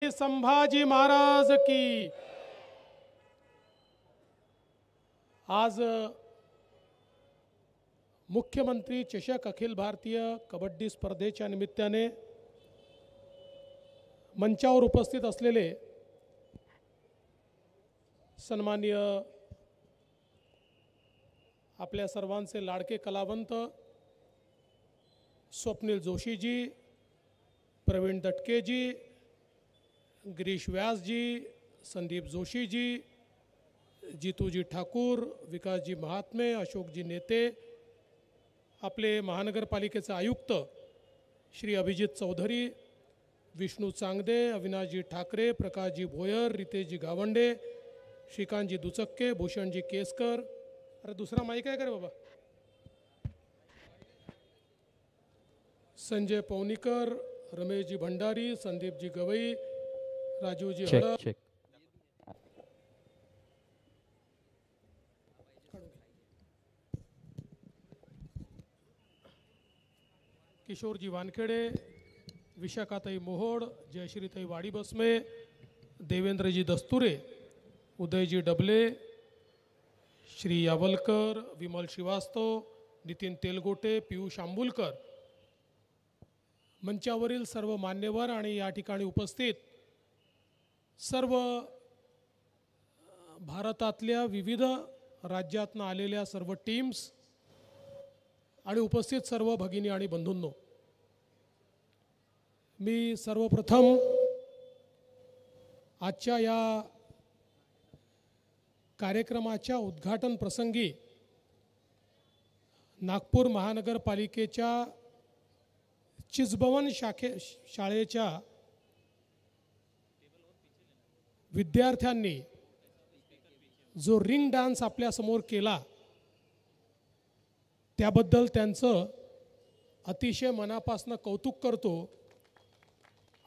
संभाजी महाराज की। आज मुख्यमंत्री चषक अखिल भारतीय कबड्डी स्पर्धेच्या निमित्ताने मंचावर उपस्थित असलेले सन्माननीय आपल्या सर्वांचे लाडके कलावंत स्वप्नील जोशीजी, प्रवीण दटकेजी, गिरीश व्यासजी, संदीप जोशीजी, जीतूजी ठाकूर, विकासजी महात्मे, अशोकजी नेते, आपले महानगरपालिकेचे आयुक्त श्री अभिजित चौधरी, विष्णू चांगदे, अविनाशजी ठाकरे, प्रकाशजी भोयर, रितेशजी गावंडे, श्रीकांतजी दुचक्के, भूषणजी केसकर, अरे दूसरा माइक आहे का रे बाबा, संजय पौनीकर, रमेशजी भंडारी, संदीपजी गवई, राजूजी हड़प, किशोरजी वानखेड़े, विशाखाताई मोहोड, जयश्रीताई वाड़ी बसमे, देवेंद्रजी दस्तुरे, उदयजी डबले, श्री यावलकर, विमल श्रीवास्तव, नितीन तेलगोटे, पीयूष आंबुलकर, मंचावरील सर्व मान्यवर आणि या ठिकाणी उपस्थित सर्व भारतातल्या विविध राज्यातून आलेल्या सर्व टीम्स आणि उपस्थित सर्व भगिनी आणि बंधूंनो, मी सर्वप्रथम आजच्या या कार्यक्रमाच्या उद्घाटन प्रसंगी नागपूर महानगरपालिकेच्या चिजभवन शाळेच्या विद्यार्थ्यांनी जो रिंग डान्स आपल्या समोर केला त्याबद्दल त्यांचं अतिशय मनापासून कौतुक करतो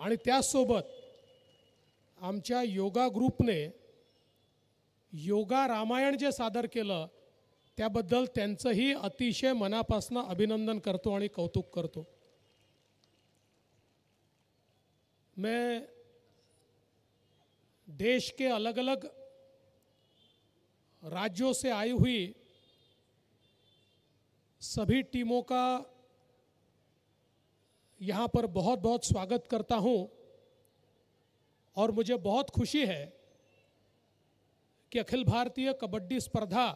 आणि त्यासोबत आमच्या योगा ग्रुपने योगा रामायण जे सादर केलं त्याबद्दल त्यांचंही अतिशय मनापासून अभिनंदन करतो आणि कौतुक करतो। मैं देश के अलग अलग राज्यों से आई हुई सभी टीमों का यहाँ पर बहुत बहुत स्वागत करता हूँ और मुझे बहुत खुशी है कि अखिल भारतीय कबड्डी स्पर्धा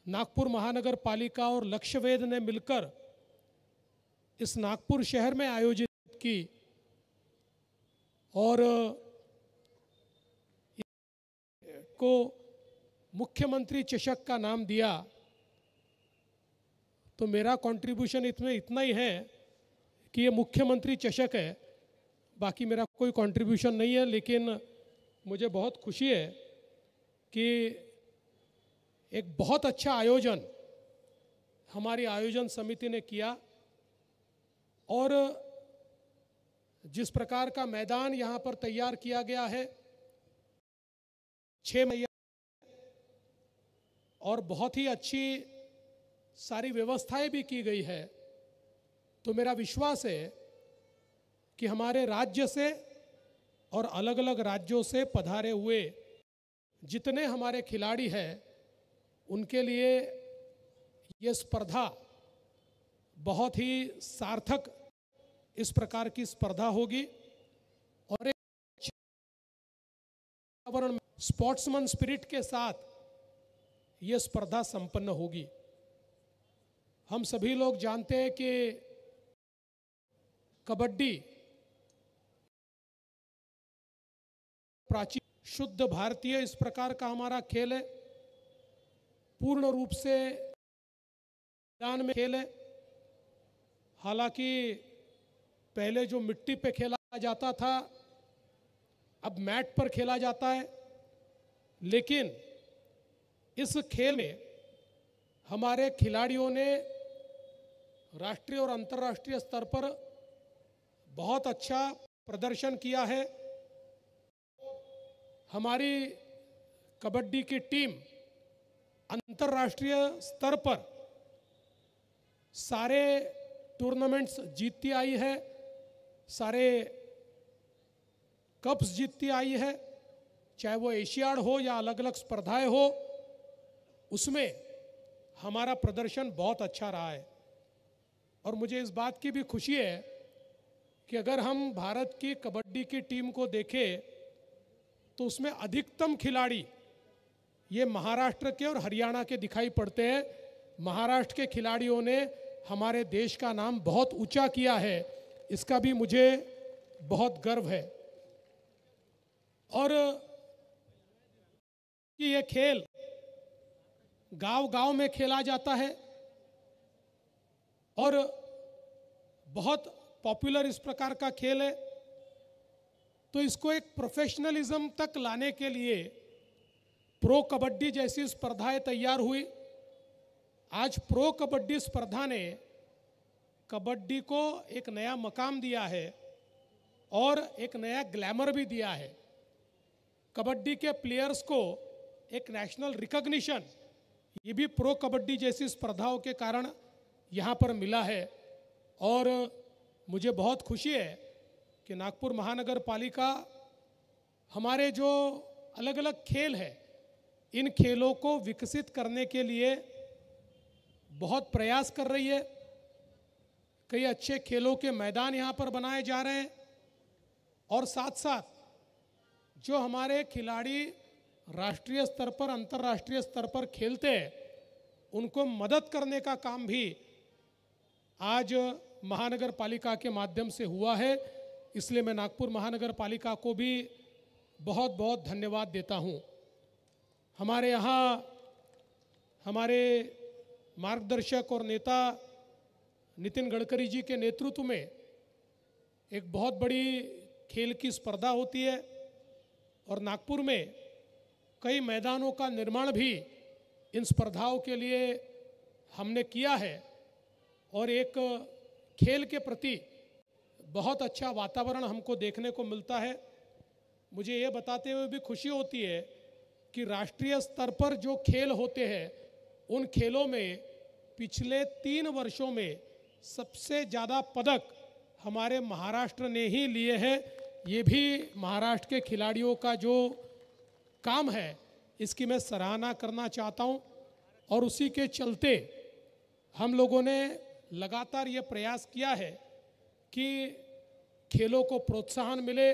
नागपुर महानगर पालिका और लक्ष्यवेध ने मिलकर इस नागपुर शहर में आयोजित की और को मुख्यमंत्री चषक का नाम दिया। तो मेरा कंट्रीब्यूशन इसमें इतना ही है कि ये मुख्यमंत्री चषक है, बाकी मेरा कोई कंट्रीब्यूशन नहीं है। लेकिन मुझे बहुत खुशी है कि एक बहुत अच्छा आयोजन हमारी आयोजन समिति ने किया और जिस प्रकार का मैदान यहाँ पर तैयार किया गया है 6 महीने और बहुत ही अच्छी सारी व्यवस्थाएं भी की गई है, तो मेरा विश्वास है कि हमारे राज्य से और अलग अलग राज्यों से पधारे हुए जितने हमारे खिलाड़ी हैं उनके लिए ये स्पर्धा बहुत ही सार्थक इस प्रकार की स्पर्धा होगी और एक वातावरण स्पोर्ट्समैन स्पिरिट के साथ ये स्पर्धा संपन्न होगी। हम सभी लोग जानते हैं कि कबड्डी प्राचीन शुद्ध भारतीय इस प्रकार का हमारा खेल है, पूर्ण रूप से मैदान में खेल है। हालांकि पहले जो मिट्टी पे खेला जाता था अब मैट पर खेला जाता है, लेकिन इस खेल में हमारे खिलाड़ियों ने राष्ट्रीय और अंतर्राष्ट्रीय स्तर पर बहुत अच्छा प्रदर्शन किया है। हमारी कबड्डी की टीम अंतर्राष्ट्रीय स्तर पर सारे टूर्नामेंट्स जीतती आई है, सारे कप्स जीतती आई है, चाहे वो एशियाड हो या अलग अलग स्पर्धाएं हो, उसमें हमारा प्रदर्शन बहुत अच्छा रहा है। और मुझे इस बात की भी खुशी है कि अगर हम भारत की कबड्डी की टीम को देखें तो उसमें अधिकतम खिलाड़ी ये महाराष्ट्र के और हरियाणा के दिखाई पड़ते हैं। महाराष्ट्र के खिलाड़ियों ने हमारे देश का नाम बहुत ऊंचा किया है, इसका भी मुझे बहुत गर्व है। और कि ये खेल गांव-गांव में खेला जाता है और बहुत पॉपुलर इस प्रकार का खेल है, तो इसको एक प्रोफेशनलिज्म तक लाने के लिए प्रो कबड्डी जैसी स्पर्धाएं तैयार हुई। आज प्रो कबड्डी स्पर्धा ने कबड्डी को एक नया मकाम दिया है और एक नया ग्लैमर भी दिया है। कबड्डी के प्लेयर्स को एक नेशनल रिकॉग्निशन ये भी प्रो कबड्डी जैसी स्पर्धाओं के कारण यहाँ पर मिला है। और मुझे बहुत खुशी है कि नागपुर महानगर पालिका हमारे जो अलग अलग खेल है, इन खेलों को विकसित करने के लिए बहुत प्रयास कर रही है। कई अच्छे खेलों के मैदान यहाँ पर बनाए जा रहे हैं और साथ साथ जो हमारे खिलाड़ी राष्ट्रीय स्तर पर, अंतर्राष्ट्रीय स्तर पर खेलते हैं, उनको मदद करने का काम भी आज महानगर पालिका के माध्यम से हुआ है। इसलिए मैं नागपुर महानगर पालिका को भी बहुत बहुत धन्यवाद देता हूँ। हमारे यहाँ हमारे मार्गदर्शक और नेता नितिन गडकरी जी के नेतृत्व में एक बहुत बड़ी खेल की स्पर्धा होती है और नागपुर में कई मैदानों का निर्माण भी इन स्पर्धाओं के लिए हमने किया है और एक खेल के प्रति बहुत अच्छा वातावरण हमको देखने को मिलता है। मुझे ये बताते हुए भी खुशी होती है कि राष्ट्रीय स्तर पर जो खेल होते हैं, उन खेलों में पिछले 3 वर्षों में सबसे ज़्यादा पदक हमारे महाराष्ट्र ने ही लिए हैं। ये भी महाराष्ट्र के खिलाड़ियों का जो काम है, इसकी मैं सराहना करना चाहता हूँ। और उसी के चलते हम लोगों ने लगातार ये प्रयास किया है कि खेलों को प्रोत्साहन मिले।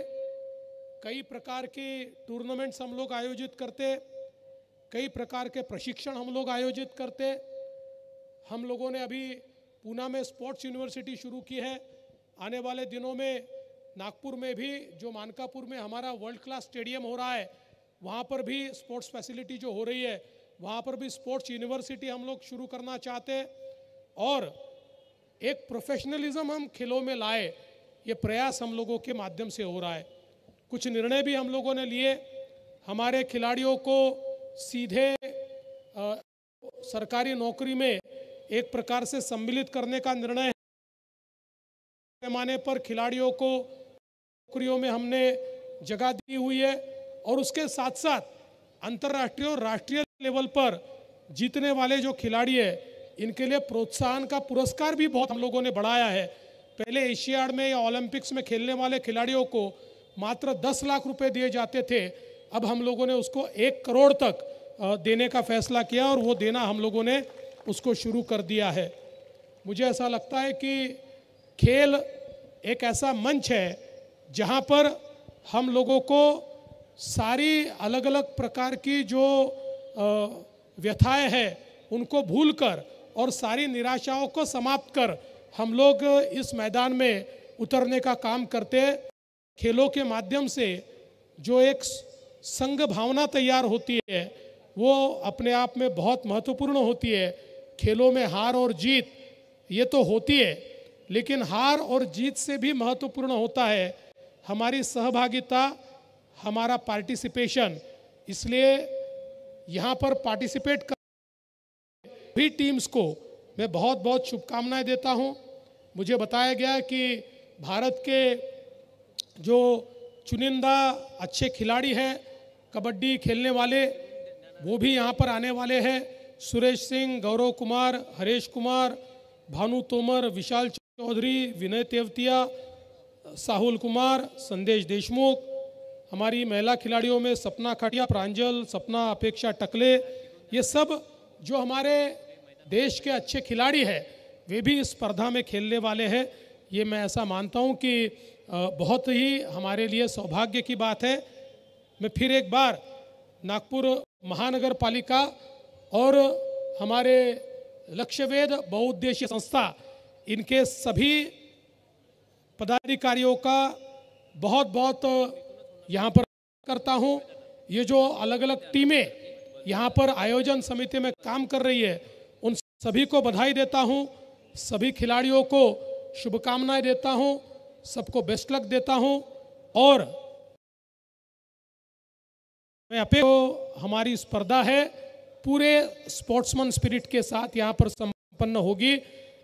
कई प्रकार के टूर्नामेंट्स हम लोग आयोजित करते, कई प्रकार के प्रशिक्षण हम लोग आयोजित करते। हम लोगों ने अभी पूना में स्पोर्ट्स यूनिवर्सिटी शुरू की है। आने वाले दिनों में नागपुर में भी जो मानकापुर में हमारा वर्ल्ड क्लास स्टेडियम हो रहा है, वहाँ पर भी स्पोर्ट्स फैसिलिटी जो हो रही है, वहाँ पर भी स्पोर्ट्स यूनिवर्सिटी हम लोग शुरू करना चाहते हैं और एक प्रोफेशनलिज्म हम खेलों में लाए, ये प्रयास हम लोगों के माध्यम से हो रहा है। कुछ निर्णय भी हम लोगों ने लिए। हमारे खिलाड़ियों को सीधे सरकारी नौकरी में एक प्रकार से सम्मिलित करने का निर्णय है। पैमाने पर खिलाड़ियों को नौकरियों में हमने जगह दी हुई है और उसके साथ साथ अंतर्राष्ट्रीय और राष्ट्रीय लेवल पर जीतने वाले जो खिलाड़ी है, इनके लिए प्रोत्साहन का पुरस्कार भी बहुत हम लोगों ने बढ़ाया है। पहले एशियाड में या ओलंपिक्स में खेलने वाले खिलाड़ियों को मात्र 10 लाख रुपए दिए जाते थे, अब हम लोगों ने उसको 1 करोड़ तक देने का फैसला किया और वो देना हम लोगों ने उसको शुरू कर दिया है। मुझे ऐसा लगता है कि खेल एक ऐसा मंच है जहाँ पर हम लोगों को सारी अलग अलग प्रकार की जो व्यथाएं हैं उनको भूलकर और सारी निराशाओं को समाप्त कर हम लोग इस मैदान में उतरने का काम करते हैं। खेलों के माध्यम से जो एक संघ भावना तैयार होती है, वो अपने आप में बहुत महत्वपूर्ण होती है। खेलों में हार और जीत ये तो होती है, लेकिन हार और जीत से भी महत्वपूर्ण होता है हमारी सहभागिता, हमारा पार्टिसिपेशन। इसलिए यहाँ पर पार्टिसिपेट कर भी टीम्स को मैं बहुत बहुत शुभकामनाएं देता हूँ। मुझे बताया गया कि भारत के जो चुनिंदा अच्छे खिलाड़ी हैं कबड्डी खेलने वाले, वो भी यहाँ पर आने वाले हैं। सुरेश सिंह, गौरव कुमार, हरेश कुमार, भानु तोमर, विशाल चौधरी, विनय तेवतिया, साहुल कुमार, संदेश देशमुख, हमारी महिला खिलाड़ियों में सपना खटिया, प्रांजल, सपना, अपेक्षा टकले, ये सब जो हमारे देश के अच्छे खिलाड़ी हैं वे भी इस स्पर्धा में खेलने वाले हैं। ये मैं ऐसा मानता हूँ कि बहुत ही हमारे लिए सौभाग्य की बात है। मैं फिर एक बार नागपुर महानगर पालिका और हमारे लक्ष्यवेध बहुउद्देशीय संस्था, इनके सभी पदाधिकारियों का बहुत बहुत यहाँ पर करता हूँ। ये जो अलग अलग टीमें यहाँ पर आयोजन समिति में काम कर रही है, उन सभी को बधाई देता हूँ, सभी खिलाड़ियों को शुभकामनाएं देता हूँ, सबको बेस्ट लक देता हूँ। और हमारी स्पर्धा है पूरे स्पोर्ट्समैन स्पिरिट के साथ यहाँ पर संपन्न होगी।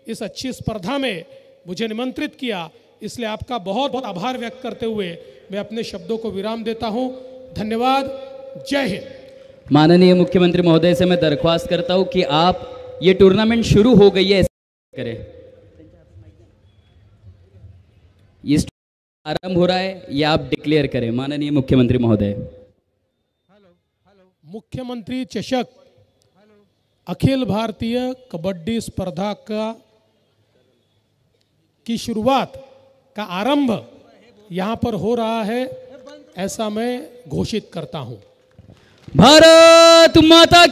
इस अच्छी स्पर्धा में मुझे निमंत्रित किया, इसलिए आपका बहुत बहुत आभार व्यक्त करते हुए मैं अपने शब्दों को विराम देता हूँ। धन्यवाद। जय हिंद। माननीय मुख्यमंत्री महोदय से मैं दरख्वास्त करता हूँ कि आप ये टूर्नामेंट शुरू हो गई है ऐसे करें। ये आरंभ हो रहा है, ये आप डिक्लेयर करें माननीय मुख्यमंत्री महोदय। मुख्यमंत्री चषक अखिल भारतीय कबड्डी स्पर्धा की शुरुआत का आरंभ यहाँ पर हो रहा है, ऐसा मैं घोषित करता हूँ। भारत माता